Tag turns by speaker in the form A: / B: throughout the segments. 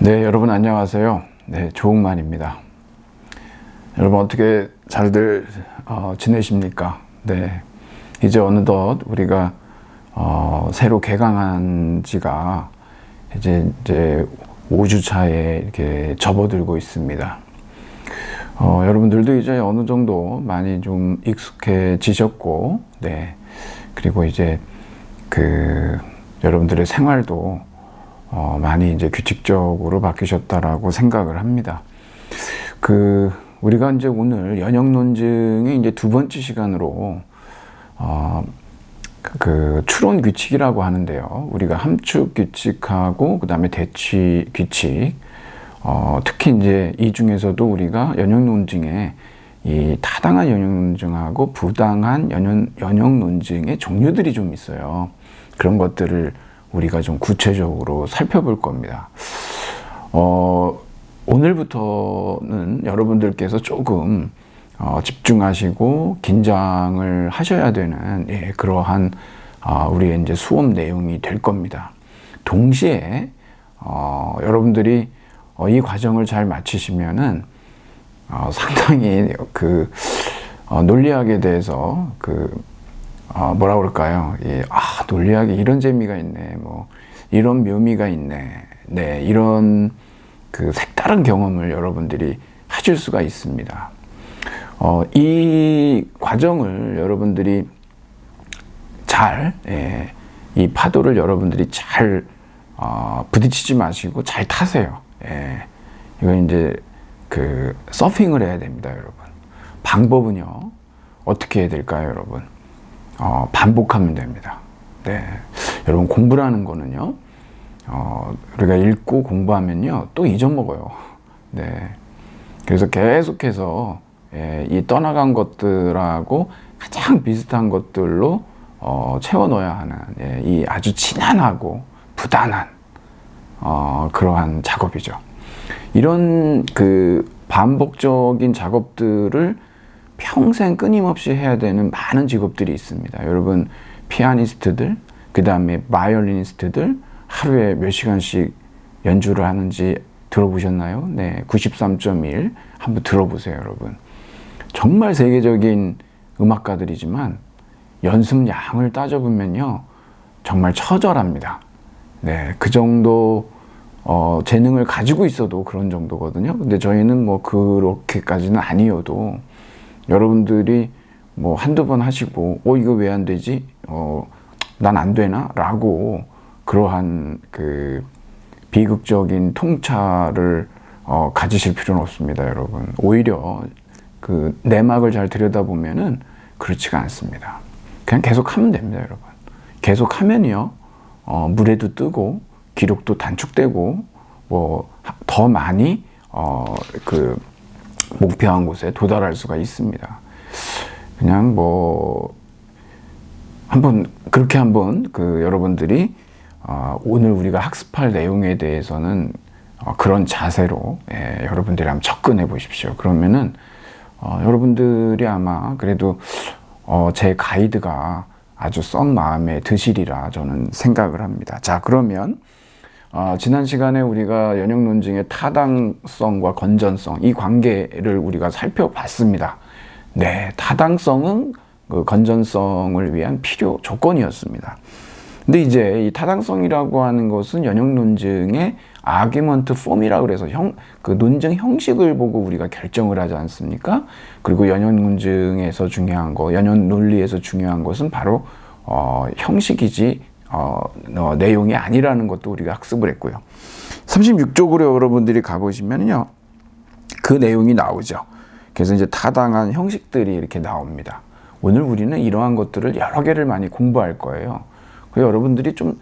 A: 네, 여러분 안녕하세요. 네, 조웅만입니다. 여러분 어떻게 잘들 지내십니까? 네, 이제 어느덧 우리가 새로 개강한 지가 이제 5주 차에 이렇게 접어들고 있습니다. 여러분들도 이제 어느 정도 많이 좀 익숙해지셨고, 네, 그리고 이제 여러분들의 생활도 많이 이제 규칙적으로 바뀌셨다라고 생각을 합니다. 우리가 이제 오늘 연역 논증의 이제 두 번째 시간으로 추론 규칙이라고 하는데요. 우리가 함축 규칙하고 그다음에 대치 규칙, 특히 이제 이 중에서도 우리가 연역 논증에 이 타당한 연역 논증하고 부당한 연역 논증의 종류들이 좀 있어요. 그런 것들을 우리가 좀 구체적으로 살펴볼 겁니다. 오늘부터는 여러분들께서 조금 집중하시고 긴장을 하셔야 되는 그러한 우리의 이제 수업 내용이 될 겁니다. 동시에 여러분들이 이 과정을 잘 마치시면은 상당히 논리학에 대해서 뭐라 그럴까요? 논리학에 이런 재미가 있네, 뭐 이런 묘미가 있네, 네, 이런 색다른 경험을 여러분들이 하실 수가 있습니다. 이 과정을 여러분들이 잘, 이 파도를 여러분들이 잘 부딪히지 마시고 잘 타세요. 이건 이제 서핑을 해야 됩니다, 여러분. 방법은요, 어떻게 해야 될까요, 여러분? 반복하면 됩니다. 네. 여러분, 공부라는 거는요, 우리가 읽고 공부하면요, 또 잊어먹어요. 네. 그래서 계속해서, 이 떠나간 것들하고 가장 비슷한 것들로, 채워 넣어야 하는, 이 아주 친한하고 부단한, 그러한 작업이죠. 이런 반복적인 작업들을 평생 끊임없이 해야 되는 많은 직업들이 있습니다. 여러분, 피아니스트들, 그 다음에 바이올리니스트들 하루에 몇 시간씩 연주를 하는지 들어보셨나요? 네, 93.1 한번 들어보세요, 여러분. 정말 세계적인 음악가들이지만 연습량을 따져보면요, 정말 처절합니다. 네, 그 정도 재능을 가지고 있어도 그런 정도거든요. 근데 저희는 뭐 그렇게까지는 아니어도 여러분들이 뭐 한두 번 하시고 이거 왜 안 되지? 난 안 되나? 라고 그러한 비극적인 통찰을 가지실 필요는 없습니다, 여러분. 오히려 내막을 잘 들여다보면은 그렇지가 않습니다. 그냥 계속 하면 됩니다, 여러분. 계속 하면요, 물에도 뜨고 기록도 단축되고 뭐 더 많이 목표한 곳에 도달할 수가 있습니다. 그냥 뭐 그렇게 한번 여러분들이 오늘 우리가 학습할 내용에 대해서는 그런 자세로 여러분들이 한번 접근해 보십시오. 그러면은 여러분들이 아마 그래도 제 가이드가 아주 썩 마음에 드시리라 저는 생각을 합니다. 자, 그러면 지난 시간에 우리가 연역 논증의 타당성과 건전성, 이 관계를 우리가 살펴봤습니다. 네, 타당성은 건전성을 위한 필요 조건이었습니다. 근데 이제 이 타당성이라고 하는 것은 연역 논증의 아규먼트 폼이라고 그래서 논증 형식을 보고 우리가 결정을 하지 않습니까? 그리고 연역 논증에서 중요한 거, 연역 논리에서 중요한 것은 바로 형식이지 내용이 아니라는 것도 우리가 학습을 했고요. 36쪽으로 여러분들이 가보시면요, 그 내용이 나오죠. 그래서 이제 타당한 형식들이 이렇게 나옵니다. 오늘 우리는 이러한 것들을 여러 개를 많이 공부할 거예요. 그래서 여러분들이 좀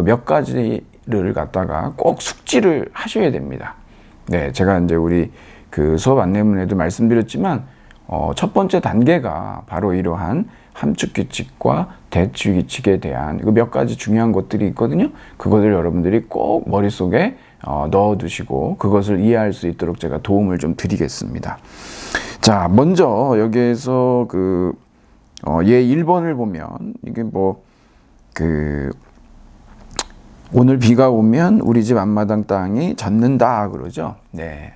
A: 몇 가지를 갖다가 꼭 숙지를 하셔야 됩니다. 네, 제가 이제 우리 수업 안내문에도 말씀드렸지만 첫 번째 단계가 바로 이러한 함축 규칙과 대치 규칙에 대한 몇 가지 중요한 것들이 있거든요. 그것을 여러분들이 꼭 머릿속에 넣어두시고 그것을 이해할 수 있도록 제가 도움을 좀 드리겠습니다. 자, 먼저 여기에서 얘 1번을 보면 이게 오늘 비가 오면 우리 집 앞마당 땅이 젖는다 그러죠. 네.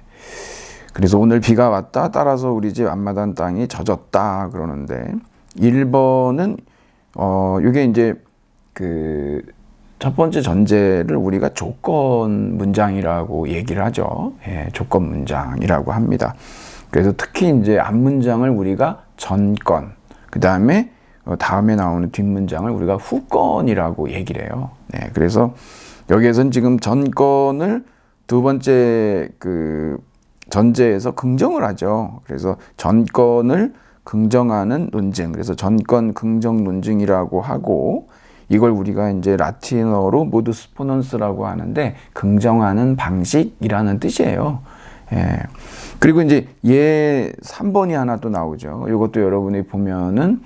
A: 그래서 오늘 비가 왔다 따라서 우리 집 앞마당 땅이 젖었다 그러는데 1번은 이게 이제 그 첫 번째 전제를 우리가 조건 문장이라고 얘기를 하죠. 예, 조건 문장이라고 합니다. 그래서 특히 이제 앞 문장을 우리가 전건, 그 다음에 다음에 나오는 뒷 문장을 우리가 후건이라고 얘기를 해요. 네, 그래서 여기에서는 지금 전건을 두 번째 그 전제에서 긍정을 하죠. 그래서 전건을 긍정하는 논증, 그래서 전건 긍정 논증이라고 하고, 이걸 우리가 이제 라틴어로 모두스 포넌스라고 하는데 긍정하는 방식이라는 뜻이에요. 예. 그리고 이제 얘 3번이 하나 또 나오죠. 이것도 여러분이 보면은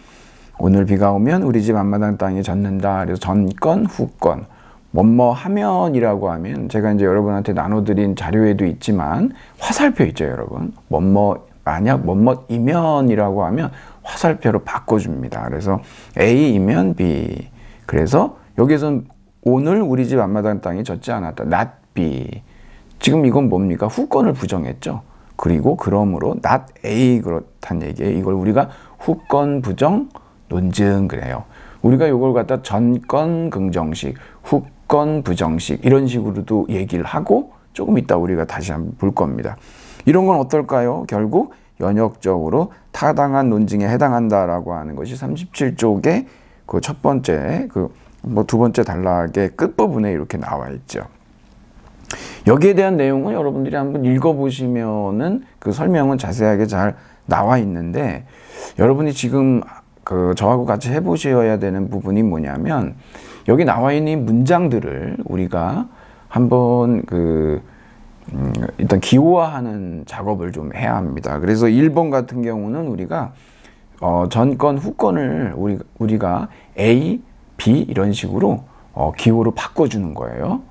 A: 오늘 비가 오면 우리 집 앞마당 땅이 젖는다. 그래서 전건, 후건. 뭐뭐 하면이라고 하면 제가 이제 여러분한테 나눠드린 자료에도 있지만 화살표 있죠, 여러분. 뭐뭐 만약 뭐뭐이면이라고 하면 화살표로 바꿔줍니다. 그래서 A이면 B. 그래서 여기서는 오늘 우리 집 앞마당 땅이 젖지 않았다. not B. 지금 이건 뭡니까? 후건을 부정했죠. 그리고 그러므로 not A 그렇다는 얘기예요. 이걸 우리가 후건 부정 논증 그래요. 우리가 이걸 갖다 전건 긍정식, 후건 부정식 이런 식으로도 얘기를 하고 조금 이따 우리가 다시 한번 볼 겁니다. 이런 건 어떨까요? 결국 연역적으로 타당한 논증에 해당한다라고 하는 것이 37쪽의 그 첫 번째, 두 번째 단락의 끝부분에 이렇게 나와 있죠. 여기에 대한 내용은 여러분들이 한번 읽어보시면은 그 설명은 자세하게 잘 나와 있는데, 여러분이 지금 저하고 같이 해보셔야 되는 부분이 뭐냐면, 여기 나와 있는 문장들을 우리가 한번 일단 기호화하는 작업을 좀 해야 합니다. 그래서 1번 같은 경우는 우리가 전건, 후건을 우리가 A, B 이런 식으로 기호로 바꿔주는 거예요.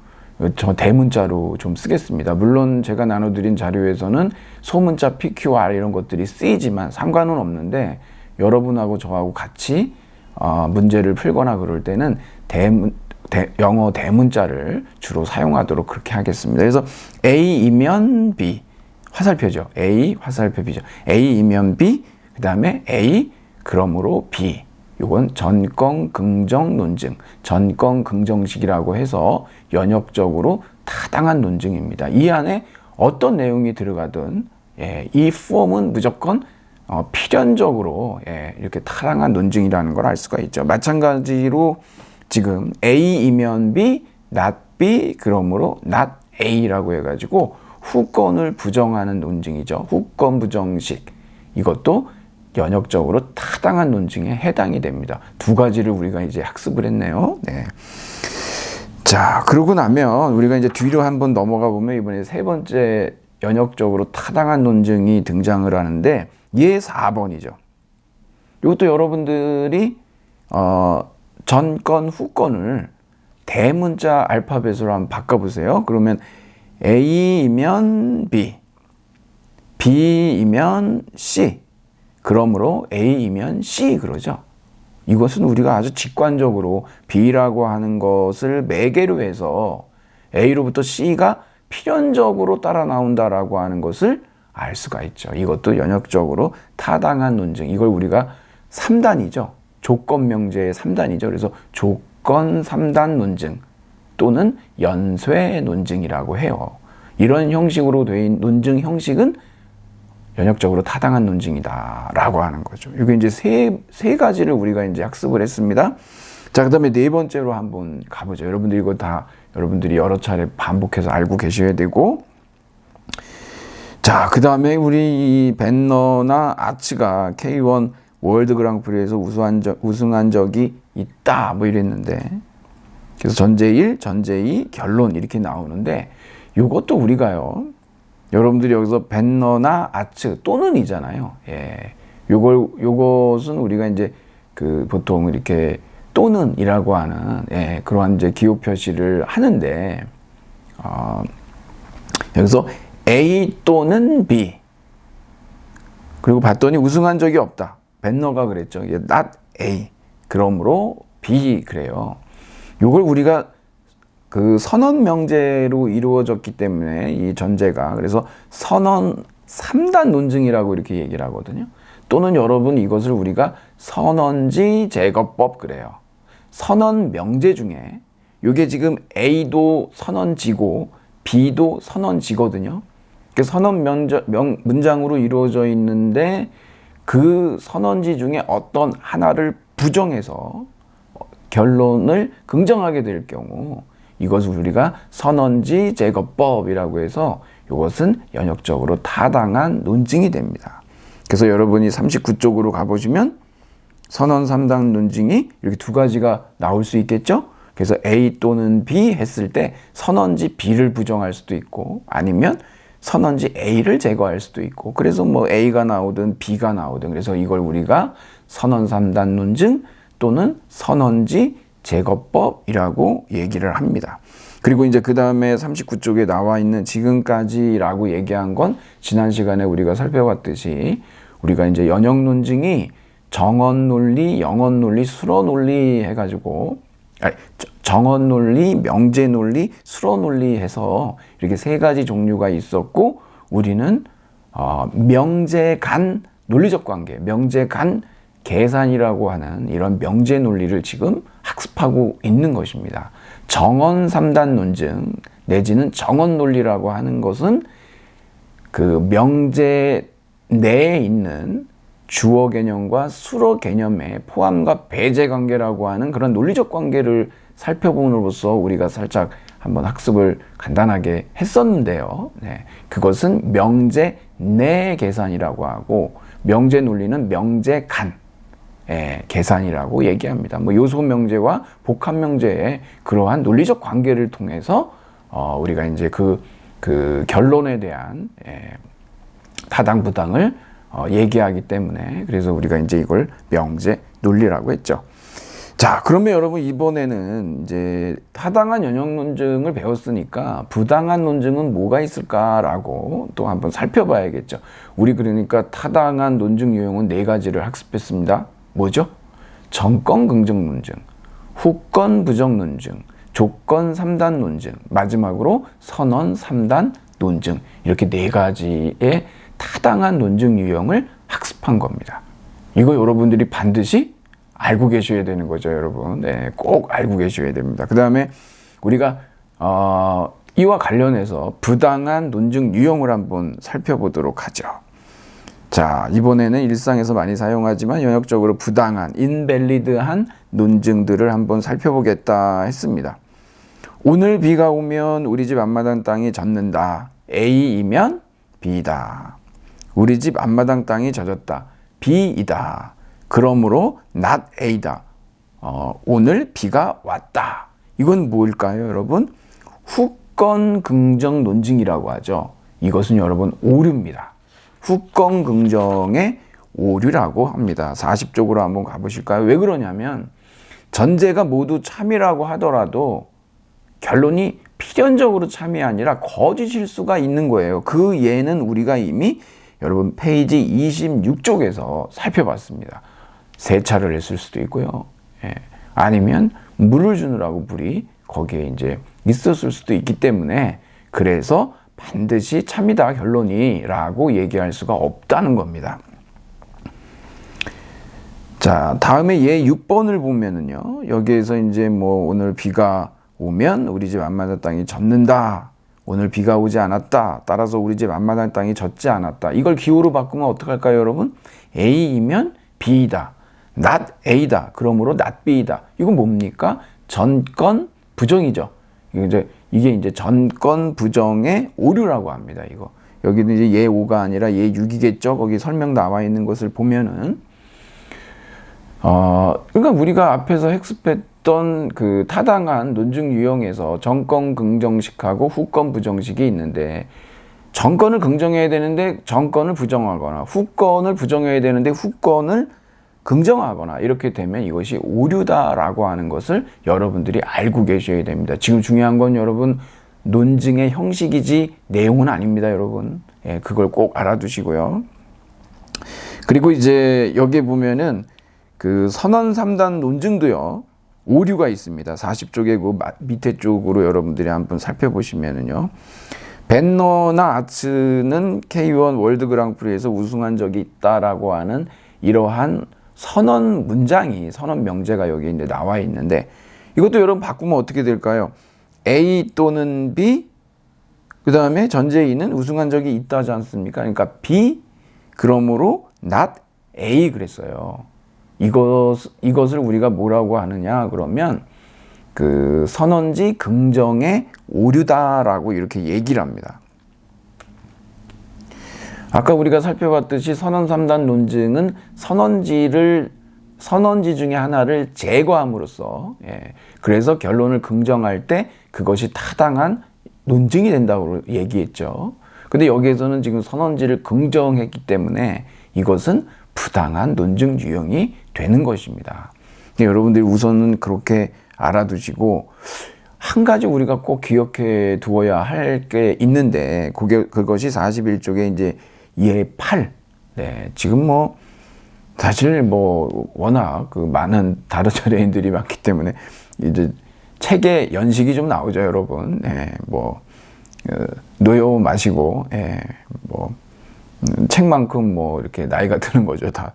A: 저 대문자로 좀 쓰겠습니다. 물론 제가 나눠드린 자료에서는 소문자 PQR 이런 것들이 쓰이지만 상관은 없는데, 여러분하고 저하고 같이 문제를 풀거나 그럴 때는 영어 대문자를 주로 사용하도록 그렇게 하겠습니다. 그래서 A이면 B, 화살표죠. A, 화살표 B죠. A이면 B, 그 다음에 A, 그러므로 B. 이건 전건 긍정 논증, 전건 긍정식이라고 해서 연역적으로 타당한 논증입니다. 이 안에 어떤 내용이 들어가든 이 폼은 무조건 필연적으로 이렇게 타당한 논증이라는 걸 알 수가 있죠. 마찬가지로 지금 A이면 B, not B, 그러므로 not A라고 해가지고 후건을 부정하는 논증이죠. 후건 부정식. 이것도 연역적으로 타당한 논증에 해당이 됩니다. 두 가지를 우리가 이제 학습을 했네요. 네. 자, 그러고 나면 우리가 이제 뒤로 한번 넘어가 보면 이번에 세 번째 연역적으로 타당한 논증이 등장을 하는데, 얘 4번이죠. 이것도 여러분들이 전건, 후건을 대문자 알파벳으로 한번 바꿔보세요. 그러면 A이면 B, B이면 C, 그러므로 A이면 C 그러죠. 이것은 우리가 아주 직관적으로 B라고 하는 것을 매개로 해서 A로부터 C가 필연적으로 따라 나온다라고 하는 것을 알 수가 있죠. 이것도 연역적으로 타당한 논증. 이걸 우리가 3단이죠. 조건 명제의 3단이죠. 그래서 조건 3단 논증 또는 연쇄 논증이라고 해요. 이런 형식으로 된 논증 형식은 연역적으로 타당한 논증이다 라고 하는 거죠. 이게 이제 세 가지를 우리가 이제 학습을 했습니다. 자, 그 다음에 네 번째로 한번 가보죠. 여러분들이 이거 다 여러분들이 여러 차례 반복해서 알고 계셔야 되고, 자, 그 다음에 우리 이 벤너나 아츠가 K1 월드 그랑프리에서 우승한 적이 있다 뭐 이랬는데, 그래서 전제 1, 전제 2, 결론 이렇게 나오는데, 이것도 우리가요, 여러분들이 여기서 벤너나 아츠 또는 이잖아요. 예. 요것은 우리가 이제 보통 이렇게 또는이라고 하는 그러한 이제 기호 표시를 하는데, 여기서 A 또는 B. 그리고 봤더니 우승한 적이 없다. 벤너가 그랬죠. not A. 그러므로 B 그래요. 요걸 우리가 그 선언 명제로 이루어졌기 때문에 이 전제가, 그래서 선언 3단 논증이라고 이렇게 얘기를 하거든요. 또는 여러분 이것을 우리가 선언지 제거법 그래요. 선언 명제 중에 이게 지금 A도 선언지고 B도 선언지거든요. 그 선언 문장으로 이루어져 있는데 그 선언지 중에 어떤 하나를 부정해서 결론을 긍정하게 될 경우 이것을 우리가 선언지 제거법이라고 해서 이것은 연역적으로 타당한 논증이 됩니다. 그래서 여러분이 39쪽으로 가보시면 선언 3단 논증이 이렇게 두 가지가 나올 수 있겠죠? 그래서 A 또는 B 했을 때 선언지 B를 부정할 수도 있고 아니면 선언지 A를 제거할 수도 있고, 그래서 뭐 A가 나오든 B가 나오든, 그래서 이걸 우리가 선언 3단 논증 또는 선언지 제거법이라고 얘기를 합니다. 그리고 이제 그 다음에 39쪽에 나와 있는 지금까지라고 얘기한 건 지난 시간에 우리가 살펴봤듯이 우리가 이제 연역 논증이 정언 논리, 영언 논리, 수러 논리 해가지고 정언 논리, 명제 논리, 수러 논리 해서 이렇게 세 가지 종류가 있었고 우리는 명제 간 논리적 관계, 명제 간 계산이라고 하는 이런 명제 논리를 지금 학습하고 있는 것입니다. 정언 3단 논증 내지는 정언 논리라고 하는 것은 그 명제 내에 있는 주어 개념과 수러 개념의 포함과 배제 관계라고 하는 그런 논리적 관계를 살펴봄으로써 우리가 살짝 한번 학습을 간단하게 했었는데요. 네, 그것은 명제 내 계산이라고 하고 명제 논리는 명제 간 계산이라고 얘기합니다. 뭐 요소 명제와 복합 명제의 그러한 논리적 관계를 통해서 우리가 이제 그 결론에 대한 타당 부당을 얘기하기 때문에 그래서 우리가 이제 이걸 명제 논리라고 했죠. 자, 그러면 여러분 이번에는 이제 타당한 연역 논증을 배웠으니까 부당한 논증은 뭐가 있을까라고 또 한번 살펴봐야겠죠. 우리 그러니까 타당한 논증 유형은 4가지를 학습했습니다. 뭐죠? 정권 긍정 논증, 후권 부정 논증, 조건 3단 논증, 마지막으로 선언 3단 논증, 이렇게 4가지의 타당한 논증 유형을 학습한 겁니다. 이거 여러분들이 반드시 알고 계셔야 되는 거죠, 여러분. 네, 꼭 알고 계셔야 됩니다. 그 다음에 우리가 이와 관련해서 부당한 논증 유형을 한번 살펴보도록 하죠. 자, 이번에는 일상에서 많이 사용하지만 연역적으로 부당한, 인밸리드한 논증들을 한번 살펴보겠다 했습니다. 오늘 비가 오면 우리 집 앞마당 땅이 젖는다. A이면 B다. 우리 집 앞마당 땅이 젖었다. B이다. 그러므로 not A다. 오늘 비가 왔다. 이건 뭘까요, 여러분? 후권 긍정 논증이라고 하죠. 이것은 여러분 오류입니다. 후권 긍정의 오류라고 합니다. 40쪽으로 한번 가보실까요? 왜 그러냐면 전제가 모두 참이라고 하더라도 결론이 필연적으로 참이 아니라 거짓일 수가 있는 거예요. 그 예는 우리가 이미 여러분 페이지 26쪽에서 살펴봤습니다. 세차를 했을 수도 있고요. 아니면 물을 주느라고 물이 거기에 이제 있었을 수도 있기 때문에 그래서 반드시 참이다 결론이라고 얘기할 수가 없다는 겁니다. 자, 다음에 얘 6번을 보면은요. 여기에서 이제 뭐 오늘 비가 오면 우리 집 앞마당 땅이 젖는다. 오늘 비가 오지 않았다. 따라서 우리 집 앞마당 땅이 젖지 않았다. 이걸 기호로 바꾸면 어떡할까요, 여러분? A이면 B이다. not A다. 그러므로 not B이다. 이건 뭡니까? 전권 부정이죠. 이게 이제 전권 부정의 오류라고 합니다. 이거. 여기는 이제 얘 5가 아니라 얘 6이겠죠. 거기 설명 나와 있는 것을 보면은 그러니까 우리가 앞에서 학습했던 그 타당한 논증 유형에서 전권 긍정식하고 후권 부정식이 있는데 전권을 긍정해야 되는데 전권을 부정하거나 후권을 부정해야 되는데 후권을 긍정하거나 이렇게 되면 이것이 오류다라고 하는 것을 여러분들이 알고 계셔야 됩니다. 지금 중요한 건 여러분 논증의 형식이지 내용은 아닙니다, 여러분. 예, 그걸 꼭 알아두시고요. 그리고 이제 여기에 보면은 그 선언 3단 논증도요. 오류가 있습니다. 40쪽의 그 밑에 쪽으로 여러분들이 한번 살펴보시면은요. 벤너나 아츠는 K1 월드 그랑프리에서 우승한 적이 있다라고 하는 이러한 선언 문장이, 선언 명제가 여기 이제 나와 있는데, 이것도 여러분 바꾸면 어떻게 될까요? A 또는 B, 그 다음에 전제인은 우승한 적이 있다지 않습니까? 그러니까 B, 그러므로 not A 그랬어요. 이것을 우리가 뭐라고 하느냐 그러면 그 선언지 긍정의 오류다라고 이렇게 얘기를 합니다. 아까 우리가 살펴봤듯이 선언 3단 논증은 선언지 중에 하나를 제거함으로써, 그래서 결론을 긍정할 때 그것이 타당한 논증이 된다고 얘기했죠. 근데 여기에서는 지금 선언지를 긍정했기 때문에 이것은 부당한 논증 유형이 되는 것입니다. 여러분들이 우선은 그렇게 알아두시고, 한 가지 우리가 꼭 기억해 두어야 할 게 있는데, 그것이 41쪽에 이제 예 8. 네, 지금 뭐 사실 뭐 워낙 그 많은 다르처레인들이 많기 때문에 이제 책에 연식이 좀 나오죠, 여러분. 뭐 노여 마시고, 뭐 책만큼 뭐 이렇게 나이가 드는 거죠, 다.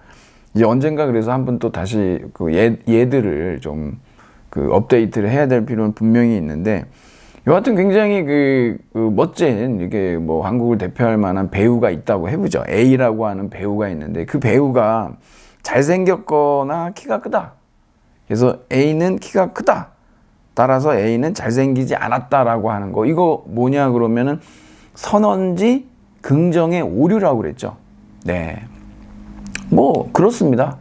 A: 이제 언젠가 그래서 한번 또 다시 그 얘들을 좀 그 업데이트를 해야 될 필요는 분명히 있는데, 여하튼 굉장히 그 멋진, 이게 뭐 한국을 대표할 만한 배우가 있다고 해보죠. A라고 하는 배우가 있는데, 그 배우가 잘생겼거나 키가 크다. 그래서 A는 키가 크다. 따라서 A는 잘생기지 않았다라고 하는 거. 이거 뭐냐 그러면은 선언지 긍정의 오류라고 그랬죠. 네. 뭐 그렇습니다.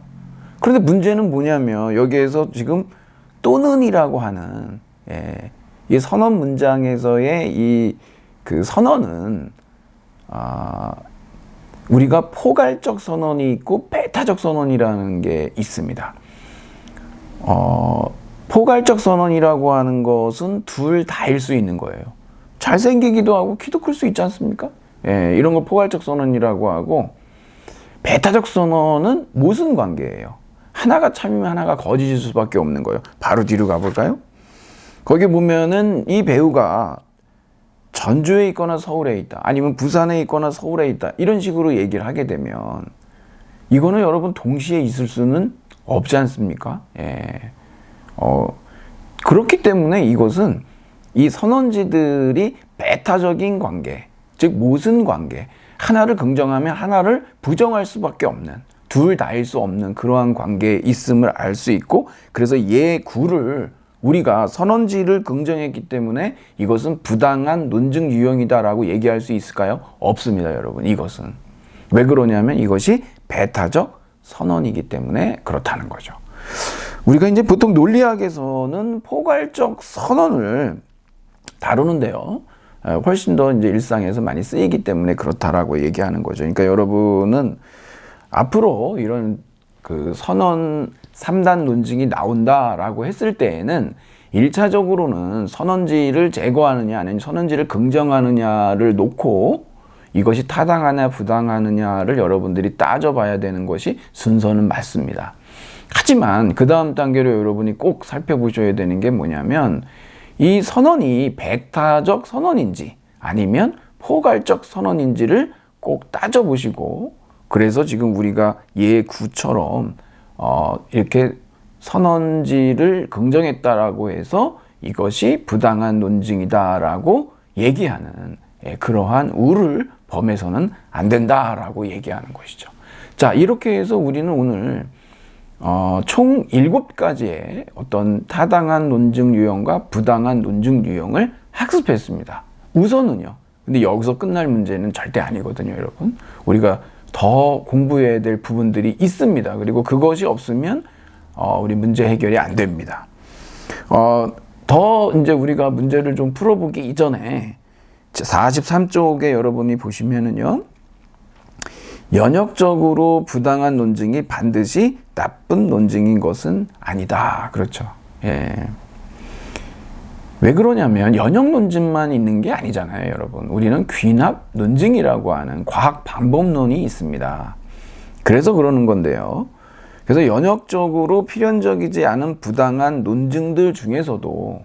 A: 그런데 문제는 뭐냐면 여기에서 지금 또는이라고 하는, 이 선언 문장에서의 이 그 선언은 우리가 포괄적 선언이 있고 배타적 선언이라는 게 있습니다. 포괄적 선언이라고 하는 것은 둘 다일 수 있는 거예요. 잘생기기도 하고 키도 클 수 있지 않습니까? 이런 걸 포괄적 선언이라고 하고, 배타적 선언은 모순 관계예요. 하나가 참이면 하나가 거짓일 수밖에 없는 거예요. 바로 뒤로 가볼까요? 거기 보면은 이 배우가 전주에 있거나 서울에 있다, 아니면 부산에 있거나 서울에 있다, 이런 식으로 얘기를 하게 되면 이거는 여러분 동시에 있을 수는 없지 않습니까? 그렇기 때문에 이것은 이 선언지들이 배타적인 관계, 즉 모순 관계, 하나를 긍정하면 하나를 부정할 수밖에 없는, 둘 다일 수 없는 그러한 관계에 있음을 알 수 있고, 그래서 예9를 우리가 선언지를 긍정했기 때문에 이것은 부당한 논증 유형이다라고 얘기할 수 있을까요? 없습니다, 여러분. 이것은 왜 그러냐면 이것이 배타적 선언이기 때문에 그렇다는 거죠. 우리가 이제 보통 논리학에서는 포괄적 선언을 다루는데요, 훨씬 더 이제 일상에서 많이 쓰이기 때문에 그렇다라고 얘기하는 거죠. 그러니까 여러분은 앞으로 이런 그 선언 3단 논증이 나온다라고 했을 때에는 1차적으로는 선언지를 제거하느냐 아니면 선언지를 긍정하느냐를 놓고 이것이 타당하냐 부당하느냐를 여러분들이 따져봐야 되는 것이 순서는 맞습니다. 하지만 그 다음 단계로 여러분이 꼭 살펴보셔야 되는 게 뭐냐면, 이 선언이 배타적 선언인지 아니면 포괄적 선언인지를 꼭 따져보시고, 그래서 지금 우리가 예9처럼 이렇게 선언지를 긍정했다라고 해서 이것이 부당한 논증이다라고 얘기하는, 그러한 우를 범해서는 안 된다라고 얘기하는 것이죠. 자, 이렇게 해서 우리는 오늘 총 7가지의 어떤 타당한 논증 유형과 부당한 논증 유형을 학습했습니다. 우선은요. 근데 여기서 끝날 문제는 절대 아니거든요, 여러분. 우리가 더 공부해야 될 부분들이 있습니다. 그리고 그것이 없으면 우리 문제 해결이 안 됩니다. 더 이제 우리가 문제를 좀 풀어보기 이전에 43쪽에 여러분이 보시면은요, 연역적으로 부당한 논증이 반드시 나쁜 논증인 것은 아니다. 그렇죠. 왜 그러냐면 연역 논증만 있는 게 아니잖아요, 여러분. 우리는 귀납 논증이라고 하는 과학 방법론이 있습니다. 그래서 그러는 건데요. 그래서 연역적으로 필연적이지 않은 부당한 논증들 중에서도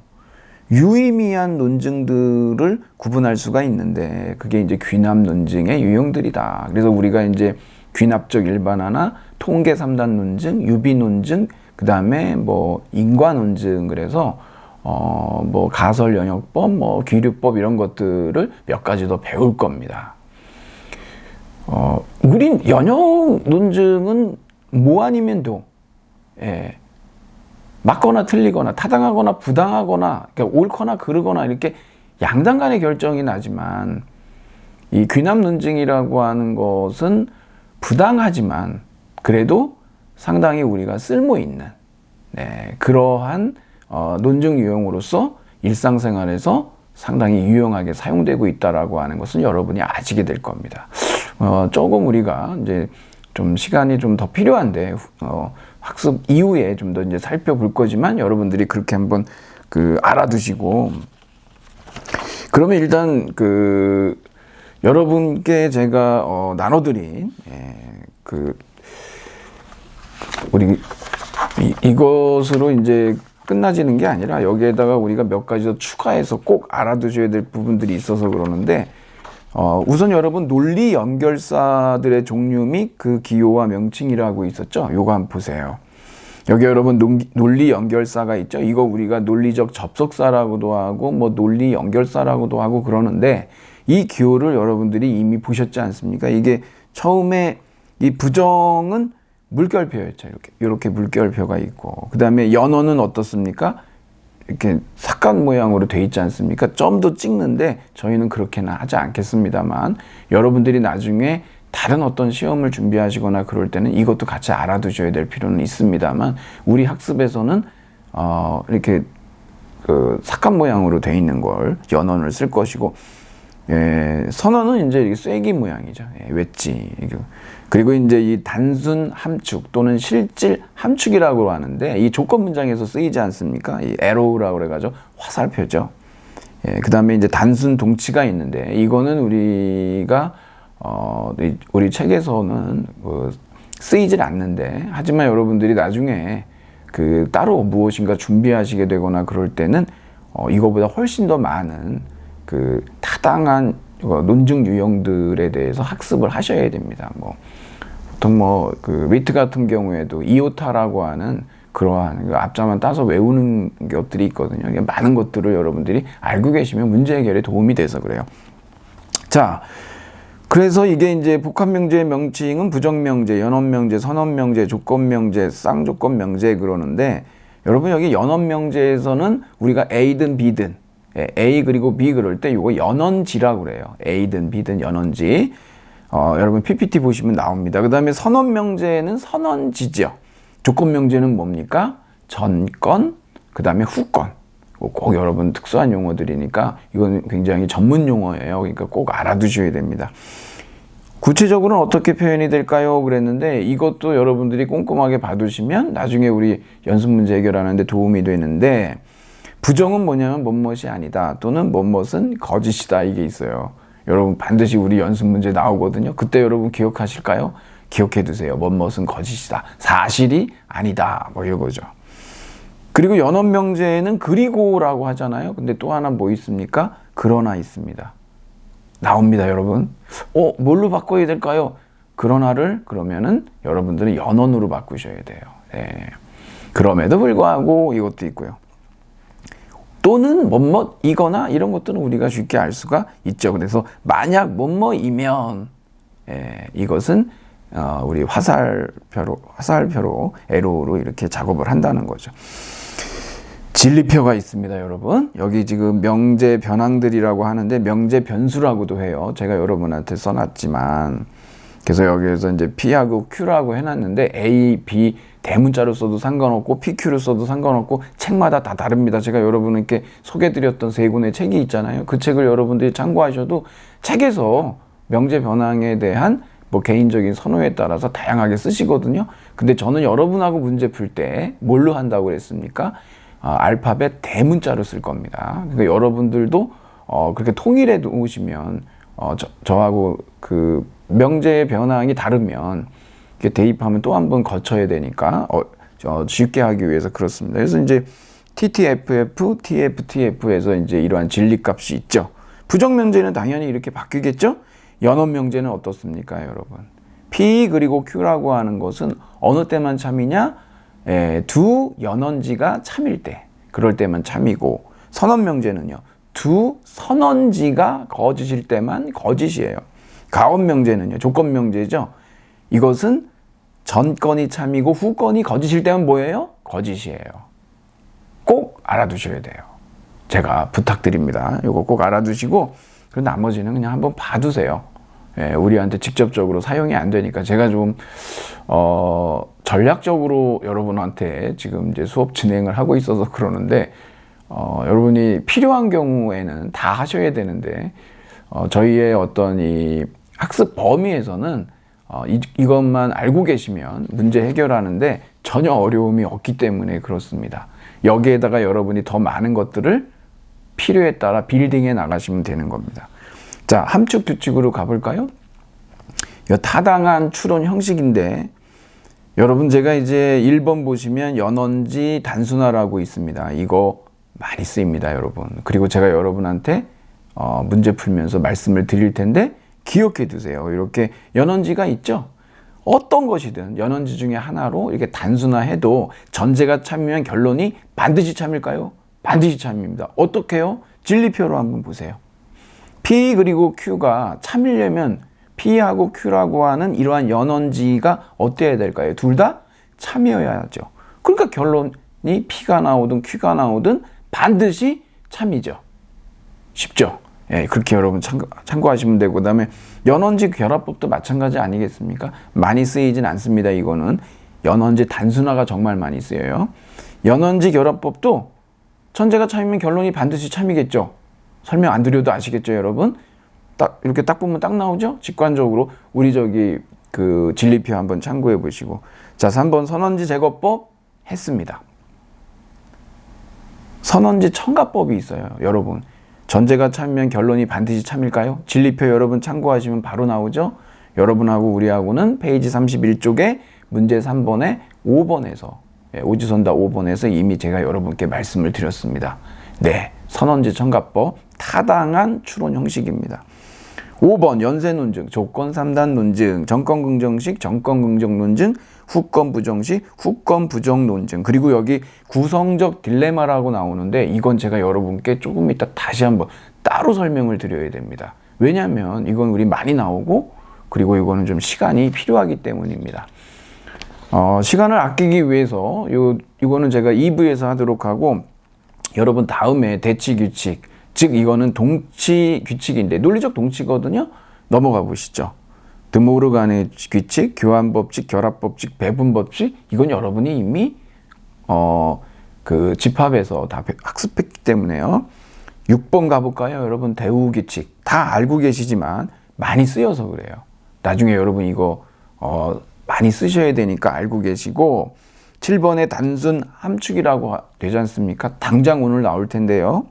A: 유의미한 논증들을 구분할 수가 있는데 그게 이제 귀납 논증의 유형들이다. 그래서 우리가 이제 귀납적 일반화나 통계 3단 논증, 유비 논증, 그 다음에 뭐 인과 논증, 그래서 뭐 가설 연역법, 뭐 귀류법 이런 것들을 몇 가지 더 배울 겁니다. 우린 연역 논증은 뭐 아니면 도, 예, 맞거나 틀리거나 타당하거나 부당하거나, 그러니까 옳거나 그르거나 이렇게 양당 간의 결정이 나지만 이 귀납 논증이라고 하는 것은 부당하지만 그래도 상당히 우리가 쓸모 있는, 네, 그러한 논증 유형으로서 일상생활에서 상당히 유용하게 사용되고 있다라고 하는 것은 여러분이 아시게 될 겁니다. 조금 우리가 이제 좀 시간이 좀 더 필요한데 학습 이후에 좀 더 이제 살펴볼 거지만 여러분들이 그렇게 한번 알아두시고, 그러면 일단 여러분께 제가 나눠드린 우리 이것으로 이제 끝나지는 게 아니라 여기에다가 우리가 몇 가지 더 추가해서 꼭 알아두셔야 될 부분들이 있어서 그러는데, 우선 여러분 논리 연결사들의 종류 및 그 기호와 명칭이라고 있었죠. 요거 한번 보세요. 여기 여러분 논리 연결사가 있죠. 이거 우리가 논리적 접속사라고도 하고 뭐 논리 연결사라고도 하고 그러는데, 이 기호를 여러분들이 이미 보셨지 않습니까? 이게 처음에 이 부정은 물결표였죠. 이렇게 물결표가 있고, 그 다음에 연어는 어떻습니까? 이렇게 삭각 모양으로 돼 있지 않습니까? 점도 찍는데 저희는 그렇게는 하지 않겠습니다만, 여러분들이 나중에 다른 어떤 시험을 준비하시거나 그럴 때는 이것도 같이 알아두셔야 될 필요는 있습니다만, 우리 학습에서는 이렇게 삭각 모양으로 돼 있는 걸 연언을 쓸 것이고, 선언은 이제 이렇게 쐐기 모양이죠. 웨지. 그리고 이제 이 단순 함축 또는 실질 함축이라고 하는데, 이 조건 문장에서 쓰이지 않습니까? 이 arrow라고 그래가지고 화살표죠. 그 다음에 이제 단순 동치가 있는데, 이거는 우리가 우리 책에서는 쓰이질 않는데, 하지만 여러분들이 나중에 따로 무엇인가 준비하시게 되거나 그럴 때는 이거보다 훨씬 더 많은 타당한 논증 유형들에 대해서 학습을 하셔야 됩니다. 보통 리트 같은 경우에도 이오타라고 하는 그러한 앞자만 따서 외우는 것들이 있거든요. 많은 것들을 여러분들이 알고 계시면 문제 해결에 도움이 돼서 그래요. 자, 그래서 이게 이제 복합명제의 명칭은 부정명제, 연언명제, 선언명제, 조건명제, 쌍조건명제 그러는데, 여러분 여기 연언명제에서는 우리가 A든 B든, A 그리고 B 그럴 때 이거 연언지라고 그래요. A든 B든 연언지. 여러분 PPT 보시면 나옵니다. 그 다음에 선언명제는 선언지죠. 조건명제는 뭡니까? 전건, 그 다음에 후건. 꼭 여러분 특수한 용어들이니까 이건 굉장히 전문 용어예요. 그러니까 꼭 알아두셔야 됩니다. 구체적으로는 어떻게 표현이 될까요? 그랬는데, 이것도 여러분들이 꼼꼼하게 봐두시면 나중에 우리 연습 문제 해결하는데 도움이 되는데, 부정은 뭐냐면 뭐뭇이 아니다 또는 뭐뭇은 거짓이다, 이게 있어요. 여러분 반드시 우리 연습 문제 나오거든요. 그때 여러분 기억하실까요? 기억해 두세요. 뭐뭇은 거짓이다, 사실이 아니다, 뭐 이거죠. 그리고 연언명제에는 그리고라고 하잖아요. 근데 또 하나 뭐 있습니까? 그러나 있습니다. 나옵니다, 여러분. 뭘로 바꿔야 될까요? 그러나를 그러면은 여러분들은 연언으로 바꾸셔야 돼요. 그럼에도 불구하고 이것도 있고요. 또는 뭐뭐이거나 이런 것들은 우리가 쉽게 알 수가 있죠. 그래서 만약 뭐뭐이면, 이것은 우리 화살표로 에로로 이렇게 작업을 한다는 거죠. 진리표가 있습니다, 여러분. 여기 지금 명제 변항들이라고 하는데 명제 변수라고도 해요. 제가 여러분한테 써놨지만, 그래서 여기에서 이제 P하고 Q라고 해놨는데 A, B 대문자로 써도 상관없고 PQ로 써도 상관없고 책마다 다 다릅니다. 제가 여러분께 소개해드렸던 3권의 책이 있잖아요. 그 책을 여러분들이 참고하셔도 책에서 명제 변항에 대한 개인적인 선호에 따라서 다양하게 쓰시거든요. 근데 저는 여러분하고 문제 풀 때 뭘로 한다고 그랬습니까? 알파벳 대문자로 쓸 겁니다. 그러니까 여러분들도 그렇게 통일해 놓으시면 저하고 명제 변항이 다르면 이렇게 대입하면 또 한 번 거쳐야 되니까 쉽게 하기 위해서 그렇습니다. 그래서 이제 TTFF, TFTF에서 이제 이러한 진리값이 있죠. 부정명제는 당연히 이렇게 바뀌겠죠. 연원명제는 어떻습니까, 여러분? P 그리고 Q라고 하는 것은 어느 때만 참이냐? 두 연원지가 참일 때, 그럴 때만 참이고, 선언명제는요, 두 선언지가 거짓일 때만 거짓이에요. 가언명제는요, 조건명제죠. 이것은 전건이 참이고 후건이 거짓일 때만 뭐예요? 거짓이에요. 꼭 알아두셔야 돼요. 제가 부탁드립니다. 이거 꼭 알아두시고, 그리고 나머지는 그냥 한번 봐두세요. 우리한테 직접적으로 사용이 안 되니까 제가 좀 전략적으로 여러분한테 지금 이제 수업 진행을 하고 있어서 그러는데, 여러분이 필요한 경우에는 다 하셔야 되는데, 저희의 어떤 이 학습 범위에서는 이것만 알고 계시면 문제 해결하는데 전혀 어려움이 없기 때문에 그렇습니다. 여기에다가 여러분이 더 많은 것들을 필요에 따라 빌딩해 나가시면 되는 겁니다. 자, 함축 규칙으로 가볼까요? 이 타당한 추론 형식인데, 여러분 제가 이제 1번 보시면 연원지 단순화라고 있습니다. 이거 많이 쓰입니다, 여러분. 그리고 제가 여러분한테 문제 풀면서 말씀을 드릴 텐데 기억해 두세요. 이렇게 연원지가 있죠. 어떤 것이든 연원지 중에 하나로 이렇게 단순화해도 전제가 참이면 결론이 반드시 참일까요? 반드시 참입니다. 어떻게 해요? 진리표로 한번 보세요. P 그리고 Q가 참이려면 P하고 Q라고 하는 이러한 연원지가 어때야 될까요? 둘 다 참이어야죠. 그러니까 결론이 P가 나오든 Q가 나오든 반드시 참이죠. 쉽죠? 예, 그렇게 여러분 참고하시면 되고, 그 다음에 연원지 결합법도 마찬가지 아니겠습니까? 많이 쓰이진 않습니다. 이거는 연원지 단순화가 정말 많이 쓰여요. 연원지 결합법도 전제가 참이면 결론이 반드시 참이겠죠. 설명 안 드려도 아시겠죠, 여러분? 딱 이렇게 딱 보면 딱 나오죠? 직관적으로 우리 저기 그 진리표 한번 참고해 보시고. 자, 3번 선언지 제거법 했습니다. 선언지 첨가법이 있어요, 여러분. 전제가 참이면 결론이 반드시 참일까요? 진리표 여러분 참고하시면 바로 나오죠? 여러분하고 우리하고는 페이지 31쪽에 문제 3번에 5번에서, 오지선다 5번에서 이미 제가 여러분께 말씀을 드렸습니다. 네, 선언지 첨가법 타당한 추론 형식입니다. 5번 연쇄 논증, 조건 3단 논증, 정건 긍정식, 정건 긍정 논증, 후건 부정식, 후건 부정 논증. 그리고 여기 구성적 딜레마라고 나오는데, 이건 제가 여러분께 조금 이따 다시 한번 따로 설명을 드려야 됩니다. 왜냐하면 이건 우리 많이 나오고, 그리고 이거는 좀 시간이 필요하기 때문입니다. 시간을 아끼기 위해서 이거는 제가 2부에서 하도록 하고, 여러분 다음에 대치 규칙, 즉 이거는 동치 규칙인데 논리적 동치거든요. 넘어가 보시죠. 드모르간의 규칙, 교환법칙, 결합법칙, 배분법칙, 이건 여러분이 이미 그 집합에서 다 학습했기 때문에요. 6번 가볼까요? 여러분 대우 규칙 다 알고 계시지만 많이 쓰여서 그래요. 나중에 여러분 이거 많이 쓰셔야 되니까 알고 계시고, 7번에 단순 함축이라고 되지 않습니까? 당장 오늘 나올 텐데요.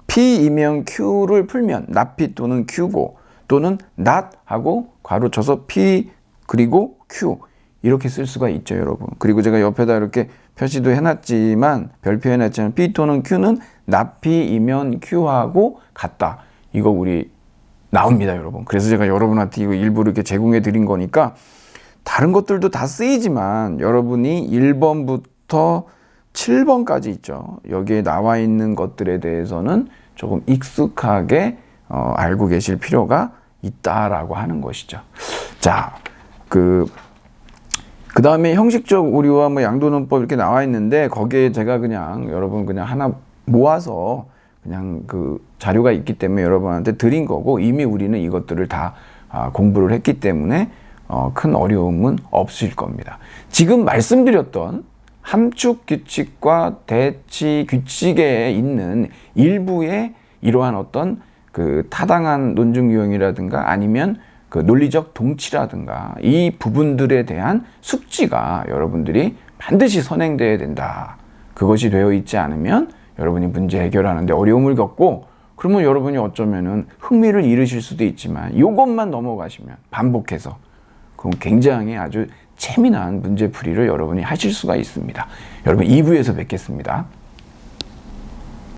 A: P이면 Q를 풀면 not 또는 Q고, 또는 not 하고 괄호 쳐서 P 그리고 Q 이렇게 쓸 수가 있죠, 여러분. 그리고 제가 옆에다 이렇게 표시도 해놨지만, 별표 해놨지만 P 또는 Q는 not P이면 Q하고 같다. 이거 우리 나옵니다, 여러분. 그래서 제가 여러분한테 이거 일부러 이렇게 제공해 드린 거니까, 다른 것들도 다 쓰이지만 여러분이 1번부터 7번까지 있죠. 여기에 나와 있는 것들에 대해서는 조금 익숙하게 알고 계실 필요가 있다라고 하는 것이죠. 자, 그 다음에 형식적 오류와 뭐 양도론법 이렇게 나와 있는데, 거기에 제가 그냥 여러분 그냥 하나 모아서 그냥 그 자료가 있기 때문에 여러분한테 드린 거고, 이미 우리는 이것들을 다 공부를 했기 때문에 큰 어려움은 없을 겁니다. 지금 말씀드렸던 함축 규칙과 대치 규칙에 있는 일부의 이러한 어떤 그 타당한 논증 유형이라든가 아니면 그 논리적 동치라든가 이 부분들에 대한 숙지가 여러분들이 반드시 선행돼야 된다. 그것이 되어 있지 않으면 여러분이 문제 해결하는데 어려움을 겪고, 그러면 여러분이 어쩌면은 흥미를 잃으실 수도 있지만 이것만 넘어가시면 반복해서, 그럼 굉장히 아주 재미난 문제풀이를 여러분이 하실 수가 있습니다. 여러분 2부에서 뵙겠습니다.